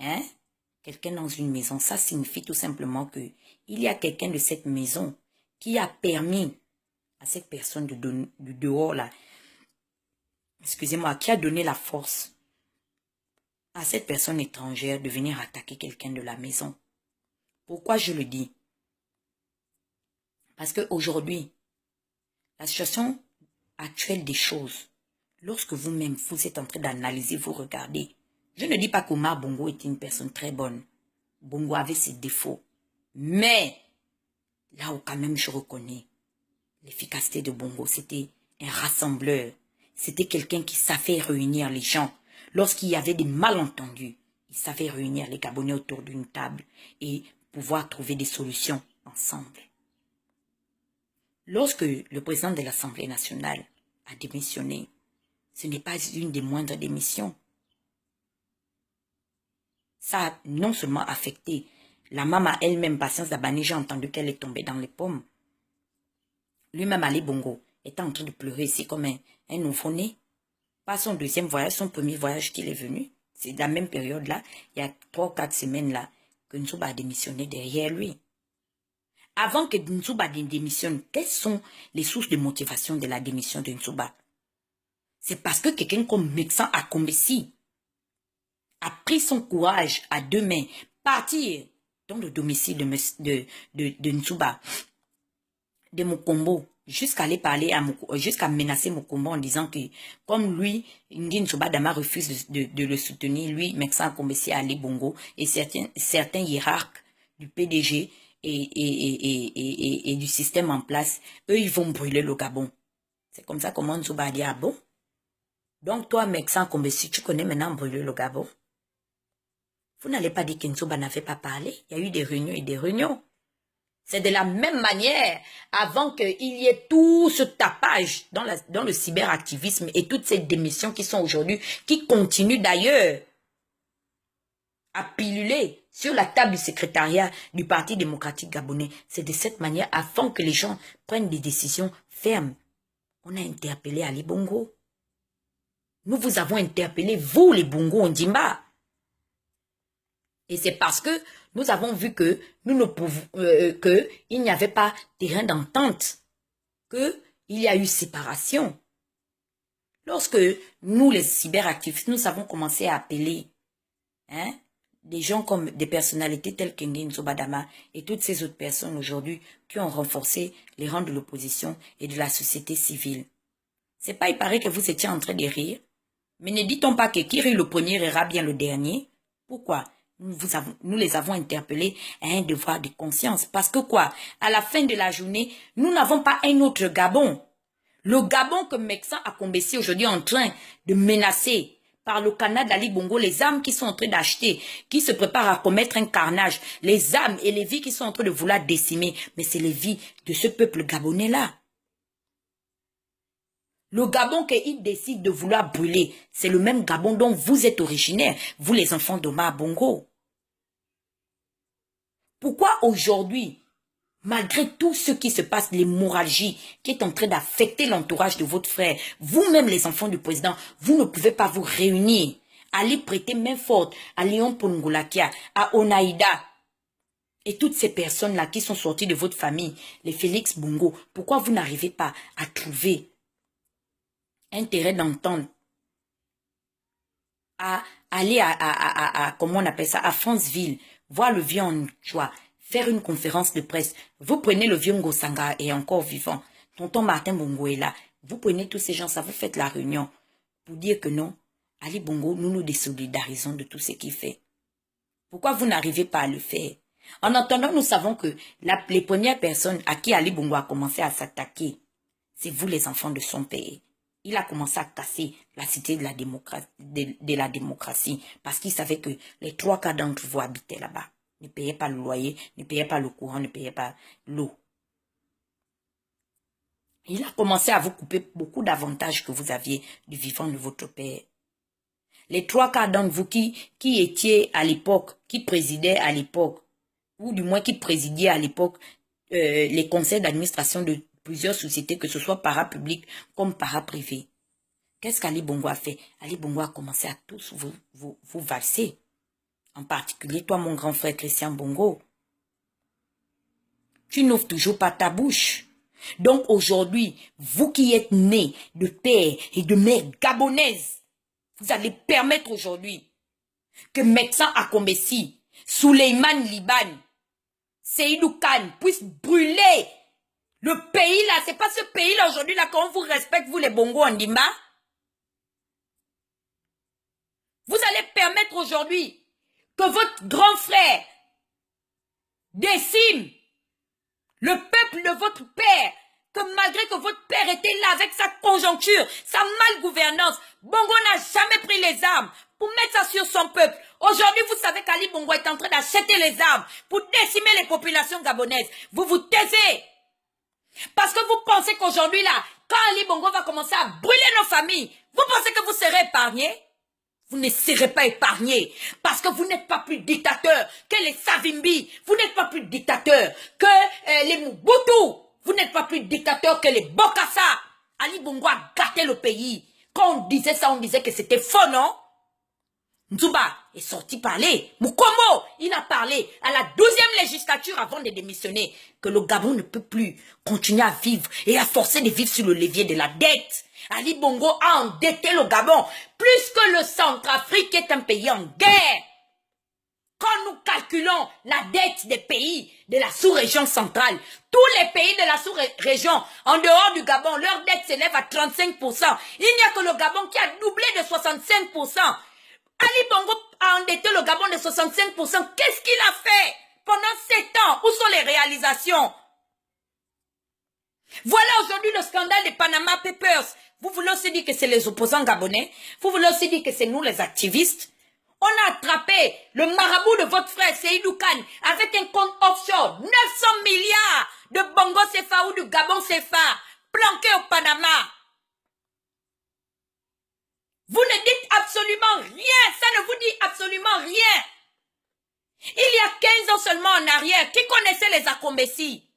hein, quelqu'un dans une maison, ça signifie tout simplement que il y a quelqu'un de cette maison qui a permis à cette personne du dehors là, excusez-moi, qui a donné la force à cette personne étrangère de venir attaquer quelqu'un de la maison. Pourquoi je le dis? Parce qu'aujourd'hui, la situation actuelle des choses, lorsque vous-même, vous êtes en train d'analyser, vous regardez, je ne dis pas qu'Omar Bongo était une personne très bonne. Bongo avait ses défauts. Mais, là où quand même je reconnais l'efficacité de Bongo, c'était un rassembleur. C'était quelqu'un qui savait réunir les gens. Lorsqu'il y avait des malentendus, il savait réunir les Gabonais autour d'une table et pouvoir trouver des solutions ensemble. Lorsque le président de l'Assemblée nationale a démissionné, ce n'est pas une des moindres démissions. Ça a non seulement affecté la maman elle-même, Patience Dabani, j'ai entendu qu'elle est tombée dans les pommes. Lui-même, Ali Bongo, était en train de pleurer ici comme un nouveau-né. Pas son deuxième voyage, son premier voyage qu'il est venu. C'est la même période-là, il y a 3 ou 4 semaines-là, que Nsouba a démissionné derrière lui. Avant que Nsouba démissionne, quelles sont les sources de motivation de la démission de Nsouba? C'est parce que quelqu'un comme Meksan Akombesi a pris son courage à 2 mains, partir dans le domicile de Nsouba, de Mokombo, jusqu'à aller parler à jusqu'à menacer Mokombo en disant que, comme lui, Nguyen Nsouba Dama refuse de le soutenir, lui, Meksan Akombesi à Ali Bongo, et certains hiérarques du PDG et du système en place, eux, ils vont brûler le Gabon. C'est comme ça que Nsouba a dit, ah bon? Donc toi, Meksan Akombesi, tu connais maintenant brûler le Gabon? Vous n'allez pas dire qu'Nsouba n'avait pas parlé. Il y a eu des réunions et des réunions. C'est de la même manière, avant qu'il y ait tout ce tapage dans le cyberactivisme et toutes ces démissions qui sont aujourd'hui, qui continuent d'ailleurs à piluler sur la table du secrétariat du Parti démocratique gabonais. C'est de cette manière, avant que les gens prennent des décisions fermes. On a interpellé Ali Bongo. Nous vous avons interpellé, vous les Bongo Ondimba. Et c'est parce que nous avons vu que nous ne pouvons, il n'y avait pas terrain d'entente, qu'il y a eu séparation. Lorsque nous, les cyberactifs, nous avons commencé à appeler des gens comme des personnalités telles que Nguyen Nsouba Dama et toutes ces autres personnes aujourd'hui qui ont renforcé les rangs de l'opposition et de la société civile. C'est pas, il paraît que vous étiez en train de rire, mais ne dit-on pas que qui rit le premier rira bien le dernier? Pourquoi? Nous les avons interpellés à un devoir de conscience. Parce que quoi? À la fin de la journée, nous n'avons pas un autre Gabon. Le Gabon que Meksan Akombesi aujourd'hui est en train de menacer par le Canada d'Ali Bongo, les âmes qui sont en train d'acheter, qui se préparent à commettre un carnage, les âmes et les vies qui sont en train de vouloir décimer. Mais c'est les vies de ce peuple gabonais-là. Le Gabon qu'il décide de vouloir brûler, c'est le même Gabon dont vous êtes originaire, vous les enfants d'Omar Bongo. Pourquoi aujourd'hui, malgré tout ce qui se passe, l'hémorragie qui est en train d'affecter l'entourage de votre frère, vous-même les enfants du président, vous ne pouvez pas vous réunir, aller prêter main forte à Léon Pongolakia, à Onaïda, et toutes ces personnes-là qui sont sorties de votre famille, les Félix Bongo, pourquoi vous n'arrivez pas à trouver intérêt d'entendre, à aller comment on appelle ça, à Franceville, voir le vieux Anchois, faire une conférence de presse. Vous prenez le vieux Ngosanga et encore vivant, tonton Martin Bongo est là, vous prenez tous ces gens, ça vous fait la réunion pour dire que non, Ali Bongo, nous nous désolidarisons de tout ce qu'il fait. Pourquoi vous n'arrivez pas à le faire? En attendant, nous savons que les premières personnes à qui Ali Bongo a commencé à s'attaquer, c'est vous les enfants de son pays. Il a commencé à casser la cité de la démocratie parce qu'il savait que les 3 quarts d'entre vous habitaient là-bas. Ne payaient pas le loyer, ne payaient pas le courant, ne payaient pas l'eau. Il a commencé à vous couper beaucoup d'avantages que vous aviez du vivant de votre père. Les 3 quarts d'entre vous qui étiez à l'époque, qui présidaient à l'époque, ou du moins qui présidiez à l'époque les conseils d'administration de plusieurs sociétés, que ce soit parapublic comme paraprivé. Qu'est-ce qu'Ali Bongo a fait? Ali Bongo a commencé à tous vous valser. En particulier, toi, mon grand frère Christian Bongo. Tu n'ouvres toujours pas ta bouche. Donc aujourd'hui, vous qui êtes nés de père et de mère gabonaises, vous allez permettre aujourd'hui que Meksan Akombesi, Souleymane Liban, Seydou Khan puissent brûler le pays là. C'est pas ce pays là aujourd'hui là qu'on vous respecte, vous les Bongo Ondimba. Vous allez permettre aujourd'hui que votre grand frère décime le peuple de votre père, que malgré que votre père était là avec sa conjoncture, sa malgouvernance, Bongo n'a jamais pris les armes pour mettre ça sur son peuple. Aujourd'hui, vous savez qu'Ali Bongo est en train d'acheter les armes pour décimer les populations gabonaises. Vous vous taisez. Parce que vous pensez qu'aujourd'hui là, quand Ali Bongo va commencer à brûler nos familles, vous pensez que vous serez épargnés? Vous ne serez pas épargnés parce que vous n'êtes pas plus dictateur que les Savimbi. Vous n'êtes pas plus dictateur que les Mobutu. Vous n'êtes pas plus dictateur que les Bokassa. Ali Bongo a gâté le pays. Quand on disait ça, on disait que c'était faux, non? Nzouba est sorti parler. Mukombo, il a parlé à la 12e législature avant de démissionner que le Gabon ne peut plus continuer à vivre et à forcer de vivre sur le levier de la dette. Ali Bongo a endetté le Gabon plus que le Centrafrique qui est un pays en guerre. Quand nous calculons la dette des pays de la sous-région centrale, tous les pays de la sous-région, en dehors du Gabon, leur dette s'élève à 35%. Il n'y a que le Gabon qui a doublé de 65%. Ali Bongo a endetté le Gabon de 65%. Qu'est-ce qu'il a fait pendant 7 ans? Où sont les réalisations? Voilà aujourd'hui le scandale des Panama Papers. Vous voulez aussi dire que c'est les opposants gabonais? Vous voulez aussi dire que c'est nous les activistes? On a attrapé le marabout de votre frère Seydou Khan avec un compte offshore, 900 milliards de Bongo CFA ou du Gabon CFA, planqué au Panama. Vous ne dites absolument rien, ça ne vous dit absolument rien. Il y a 15 ans seulement en arrière, qui connaissait les Akombesi?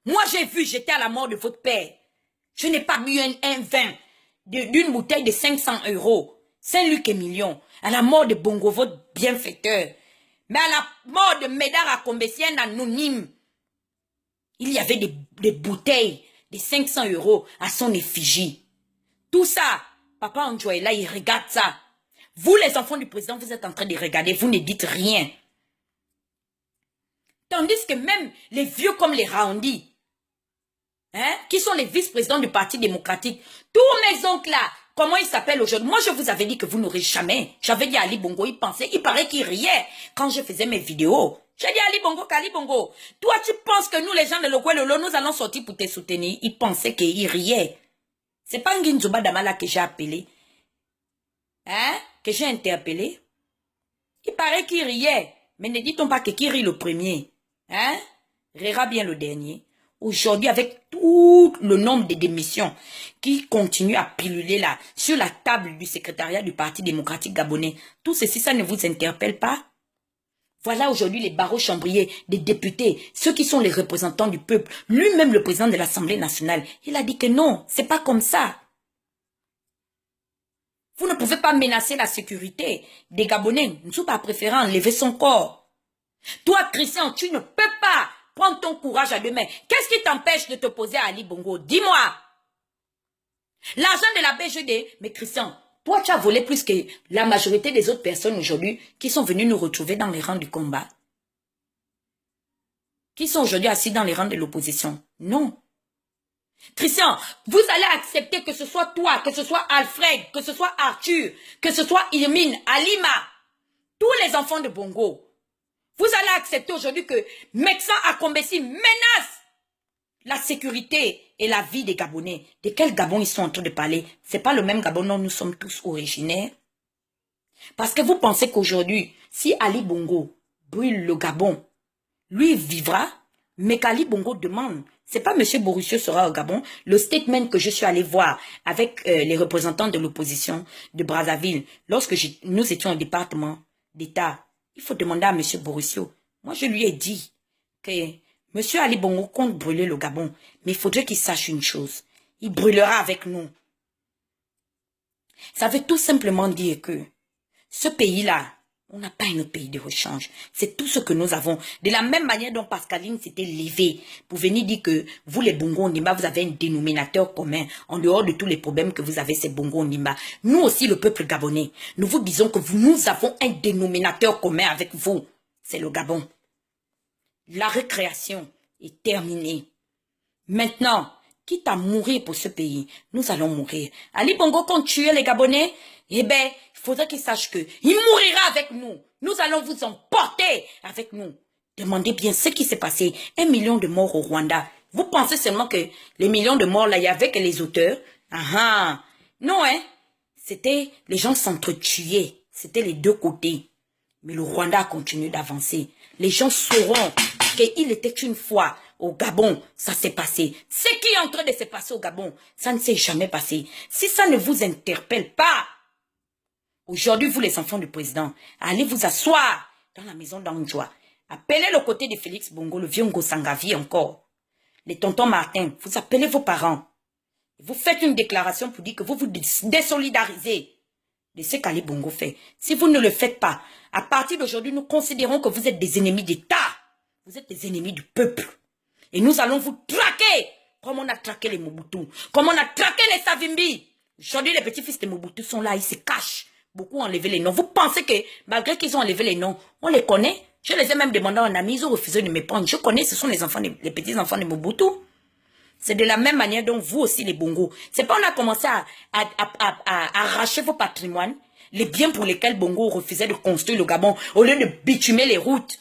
Moi j'ai vu, j'étais à la mort de votre père. Je n'ai pas bu un vin d'une bouteille de 500 €. Saint-Luc et Million, à la mort de Bongo, votre bienfaiteur. Mais à la mort de Médard Akombesi, un anonyme, il y avait des bouteilles de 500 € à son effigie. Tout ça, Papa Andjoela, il regarde ça. Vous, les enfants du président, vous êtes en train de regarder, vous ne dites rien. Tandis que même les vieux comme les Raondi, qui sont les vice-présidents du Parti démocratique, tous mes oncles là, comment ils s'appellent aujourd'hui? Moi, je vous avais dit que vous n'aurez jamais. J'avais dit à Ali Bongo, il pensait, il paraît qu'il riait quand je faisais mes vidéos. J'ai dit à Ali Bongo, qu'Ali Bongo, toi, tu penses que nous, les gens de Lokwelolo, nous allons sortir pour te soutenir? Il pensait qu'il riait. C'est pas Nginzoba Damala que j'ai appelé. Que j'ai interpellé. Il paraît qu'il riait. Mais ne dit-on pas que qui rit le premier? Rira bien le dernier. Aujourd'hui, avec tout le nombre de démissions qui continuent à piluler là, sur la table du secrétariat du Parti démocratique gabonais, tout ceci, ça ne vous interpelle pas? Voilà aujourd'hui les barreaux chambriers des députés, ceux qui sont les représentants du peuple. Lui-même, le président de l'Assemblée nationale, il a dit que non, c'est pas comme ça. Vous ne pouvez pas menacer la sécurité des Gabonais. Nzouba a préféré enlever son corps. Toi, Christian, tu ne peux pas prendre ton courage à deux mains. Qu'est-ce qui t'empêche de t'opposer à Ali Bongo? Dis-moi. L'argent de la BGD, mais Christian, toi, tu as volé plus que la majorité des autres personnes aujourd'hui qui sont venues nous retrouver dans les rangs du combat. Qui sont aujourd'hui assis dans les rangs de l'opposition. Non. Christian, vous allez accepter que ce soit toi, que ce soit Alfred, que ce soit Arthur, que ce soit Irmine, Alima, tous les enfants de Bongo. Vous allez accepter aujourd'hui que Meksan Akombesi menace la sécurité et la vie des Gabonais. De quel Gabon ils sont en train de parler? C'est pas le même Gabon dont nous sommes tous originaires. Parce que vous pensez qu'aujourd'hui, si Ali Bongo brûle le Gabon, lui vivra, mais qu'Ali Bongo demande. C'est pas M. Borussio sera au Gabon. Le statement que je suis allé voir avec les représentants de l'opposition de Brazzaville, lorsque nous étions au département d'État, il faut demander à M. Borussio. Moi, je lui ai dit que M. Ali Bongo compte brûler le Gabon, mais il faudrait qu'il sache une chose. Il brûlera avec nous. Ça veut tout simplement dire que ce pays-là, On n'a pas un pays de rechange. C'est tout ce que nous avons. De la même manière dont Pascaline s'était levée pour venir dire que vous, les Bongo Ondimba, vous avez un dénominateur commun. En dehors de tous les problèmes que vous avez, c'est Bongo Ondimba. Nous aussi, le peuple gabonais, nous vous disons que nous avons un dénominateur commun avec vous. C'est le Gabon. La récréation est terminée. Maintenant, quitte à mourir pour ce pays, nous allons mourir. Ali Bongo, quand tuer les Gabonais, eh bien, il faudrait qu'il sache qu'il mourira avec nous. Nous allons vous emporter avec nous. Demandez bien ce qui s'est passé. 1 million de morts au Rwanda. Vous pensez seulement que les millions de morts là, il y avait que les auteurs? Non, hein? C'était, les gens s'entretuaient. C'était les deux côtés. Mais le Rwanda a continué d'avancer. Les gens sauront qu'il était une fois au Gabon, ça s'est passé. Ce qui est en train de se passer au Gabon, ça ne s'est jamais passé. Si ça ne vous interpelle pas, aujourd'hui, vous les enfants du président, allez vous asseoir dans la maison d'Anjoua. Appelez le côté de Félix Bongo, le vieux Ngosangavi encore. Les tontons Martin, vous appelez vos parents. Vous faites une déclaration pour dire que vous vous désolidarisez de ce qu'Ali Bongo fait. Si vous ne le faites pas, à partir d'aujourd'hui, nous considérons que vous êtes des ennemis d'État. Vous êtes des ennemis du peuple. Et nous allons vous traquer comme on a traqué les Mobutu, comme on a traqué les Savimbi. Aujourd'hui, les petits-fils de Mobutu sont là, ils se cachent. Beaucoup ont enlevé les noms. Vous pensez que, malgré qu'ils ont enlevé les noms, on les connaît? Je les ai même demandé à un ami, ils ont refusé de me prendre. Je connais, ce sont les enfants, les petits-enfants de Mobutu. C'est de la même manière dont vous aussi, les Bongo. C'est pas on a commencé à arracher vos patrimoines, les biens pour lesquels Bongo refusait de construire le Gabon, au lieu de bitumer les routes,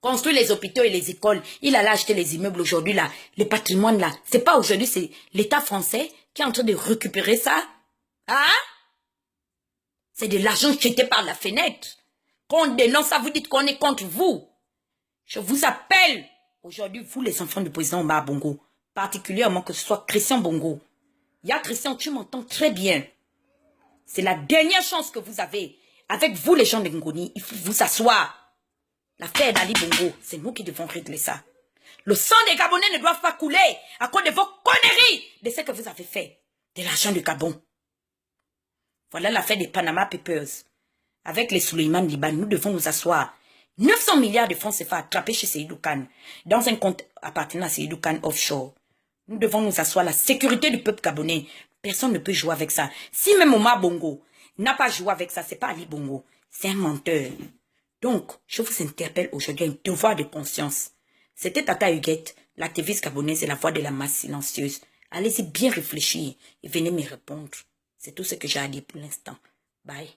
construire les hôpitaux et les écoles. Il allait acheter les immeubles aujourd'hui, là, les patrimoines, là. C'est pas aujourd'hui, c'est l'État français qui est en train de récupérer ça. Hein? C'est de l'argent jeté par la fenêtre. Quand on dénonce ça, vous dites qu'on est contre vous. Je vous appelle aujourd'hui, vous, les enfants du président Omar Bongo, particulièrement que ce soit Christian Bongo. Il y a Christian, tu m'entends très bien. C'est la dernière chance que vous avez. Avec vous, les gens de Ngoni, il faut vous asseoir. L'affaire d'Ali Bongo, c'est nous qui devons régler ça. Le sang des Gabonais ne doit pas couler à cause de vos conneries, de ce que vous avez fait. De l'argent du Gabon. Voilà l'affaire des Panama Papers. Avec les Suleiman Liban, nous devons nous asseoir. 900 milliards de francs CFA attrapés chez Seydou Khan, dans un compte appartenant à Seydou Khan offshore. Nous devons nous asseoir la sécurité du peuple gabonais. Personne ne peut jouer avec ça. Si même Omar Bongo n'a pas joué avec ça, c'est pas Ali Bongo. C'est un menteur. Donc, je vous interpelle aujourd'hui un devoir de conscience. C'était Tata Huguette, l'activiste gabonaise et la voix de la masse silencieuse. Allez-y bien réfléchir et venez me répondre. C'est tout ce que j'ai à dire pour l'instant. Bye.